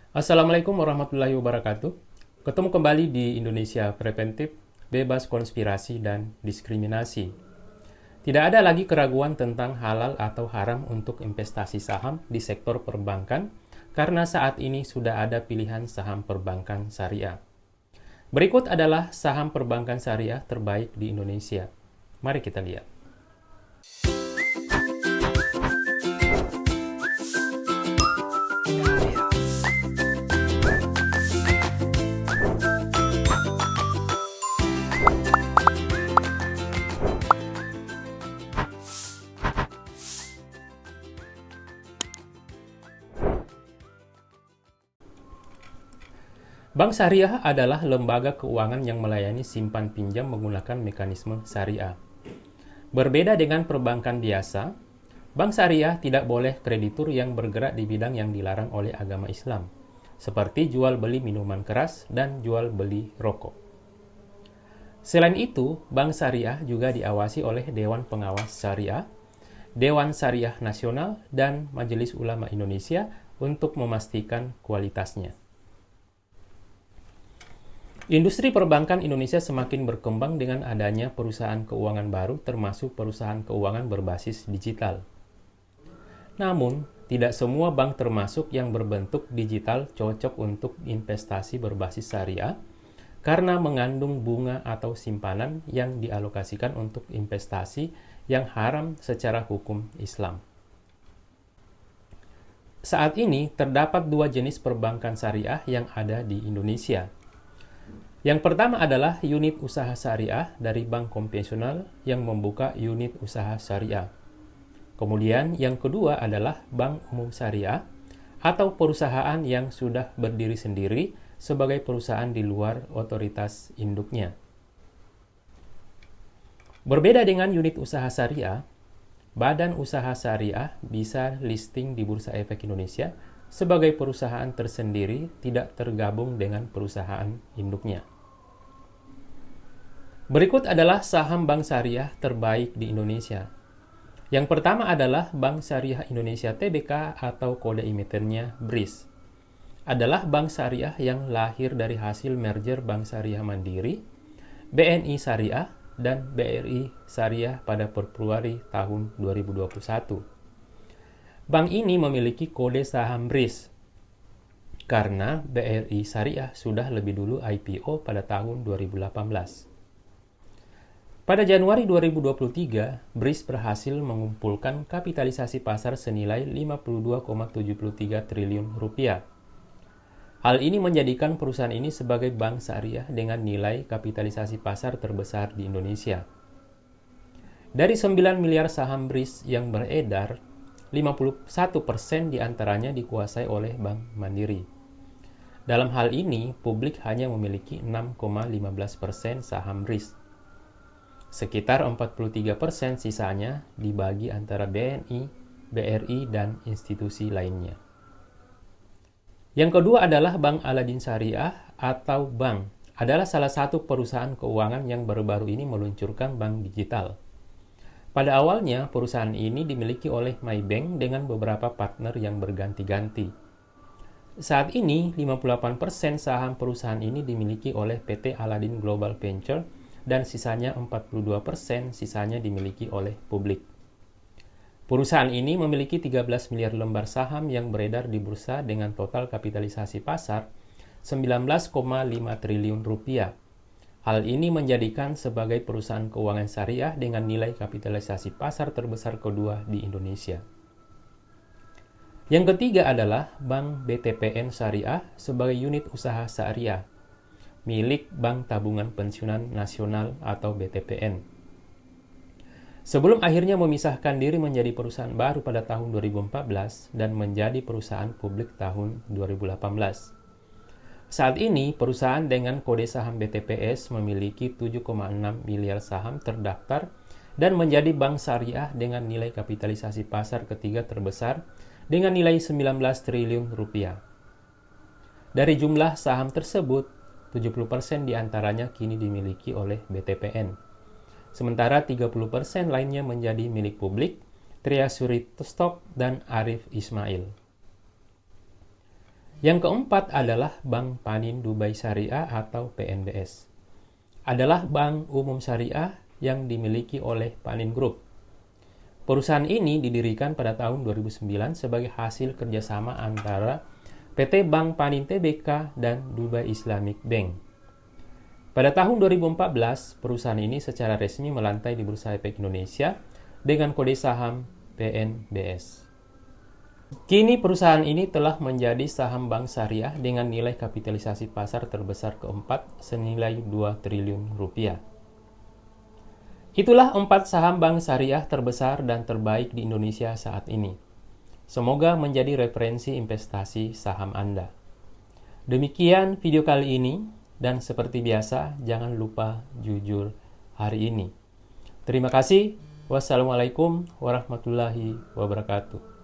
Assalamualaikum warahmatullahi wabarakatuh. Ketemu kembali di Indonesia Preventif, bebas konspirasi dan diskriminasi. Tidak ada lagi keraguan tentang halal atau haram untuk investasi saham di sektor perbankan, karena saat ini sudah ada pilihan saham perbankan syariah. Berikut adalah saham perbankan syariah terbaik di Indonesia. Mari kita lihat. Bank syariah adalah lembaga keuangan yang melayani simpan pinjam menggunakan mekanisme syariah. Berbeda dengan perbankan biasa, bank syariah tidak boleh kreditur yang bergerak di bidang yang dilarang oleh agama Islam, seperti jual beli minuman keras dan jual beli rokok. Selain itu, bank syariah juga diawasi oleh Dewan Pengawas Syariah, Dewan Syariah Nasional, dan Majelis Ulama Indonesia untuk memastikan kualitasnya. Industri perbankan Indonesia semakin berkembang dengan adanya perusahaan keuangan baru, termasuk perusahaan keuangan berbasis digital. Namun, tidak semua bank termasuk yang berbentuk digital cocok untuk investasi berbasis syariah karena mengandung bunga atau simpanan yang dialokasikan untuk investasi yang haram secara hukum Islam. Saat ini, terdapat dua jenis perbankan syariah yang ada di Indonesia. Yang pertama adalah unit usaha syariah dari bank konvensional yang membuka unit usaha syariah. Kemudian yang kedua adalah bank umum syariah atau perusahaan yang sudah berdiri sendiri sebagai perusahaan di luar otoritas induknya. Berbeda dengan unit usaha syariah, badan usaha syariah bisa listing di Bursa Efek Indonesia sebagai perusahaan tersendiri, tidak tergabung dengan perusahaan induknya. Berikut adalah saham bank syariah terbaik di Indonesia. Yang pertama adalah Bank Syariah Indonesia Tbk atau kode emitennya BRIS. Adalah bank syariah yang lahir dari hasil merger Bank Syariah Mandiri, BNI Syariah, dan BRI Syariah pada Februari tahun 2021. Bank ini memiliki kode saham BRIS karena BRI Syariah sudah lebih dulu IPO pada tahun 2018. Pada Januari 2023, BRIS berhasil mengumpulkan kapitalisasi pasar senilai 52,73 triliun rupiah. Hal ini menjadikan perusahaan ini sebagai bank syariah dengan nilai kapitalisasi pasar terbesar di Indonesia. Dari 9 miliar saham BRIS yang beredar, 51% diantaranya dikuasai oleh Bank Mandiri. Dalam hal ini, publik hanya memiliki 6,15% saham BRIS. Sekitar 43% sisanya dibagi antara BNI, BRI, dan institusi lainnya. Yang kedua adalah Bank Aladin Syariah atau Bank adalah salah satu perusahaan keuangan yang baru-baru ini meluncurkan bank digital. Pada awalnya, perusahaan ini dimiliki oleh Maybank dengan beberapa partner yang berganti-ganti. Saat ini, 58% saham perusahaan ini dimiliki oleh PT Aladin Global Venture dan sisanya 42% sisanya dimiliki oleh publik. Perusahaan ini memiliki 13 miliar lembar saham yang beredar di bursa dengan total kapitalisasi pasar 19,5 triliun rupiah. Hal ini menjadikan sebagai perusahaan keuangan syariah dengan nilai kapitalisasi pasar terbesar kedua di Indonesia. Yang ketiga adalah Bank BTPN Syariah sebagai unit usaha syariah, milik Bank Tabungan Pensiunan Nasional atau BTPN. Sebelum akhirnya memisahkan diri menjadi perusahaan baru pada tahun 2014 dan menjadi perusahaan publik tahun 2018. Saat ini, perusahaan dengan kode saham BTPS memiliki 7,6 miliar saham terdaftar dan menjadi bank syariah dengan nilai kapitalisasi pasar ketiga terbesar dengan nilai 19 triliun rupiah. Dari jumlah saham tersebut, 70% diantaranya kini dimiliki oleh BTPN. Sementara 30% lainnya menjadi milik publik, Tria Suri Stock, dan Arif Ismail. Yang keempat adalah Bank Panin Dubai Syariah atau PNBS. Adalah bank umum syariah yang dimiliki oleh Panin Group. Perusahaan ini didirikan pada tahun 2009 sebagai hasil kerjasama antara PT Bank Panin Tbk dan Dubai Islamic Bank. Pada tahun 2014, perusahaan ini secara resmi melantai di Bursa Efek Indonesia dengan kode saham PNBS. Kini perusahaan ini telah menjadi saham bank syariah dengan nilai kapitalisasi pasar terbesar keempat senilai 2 triliun rupiah. Itulah 4 saham bank syariah terbesar dan terbaik di Indonesia saat ini. Semoga menjadi referensi investasi saham Anda. Demikian video kali ini, dan seperti biasa, jangan lupa jujur hari ini. Terima kasih. Wassalamualaikum warahmatullahi wabarakatuh.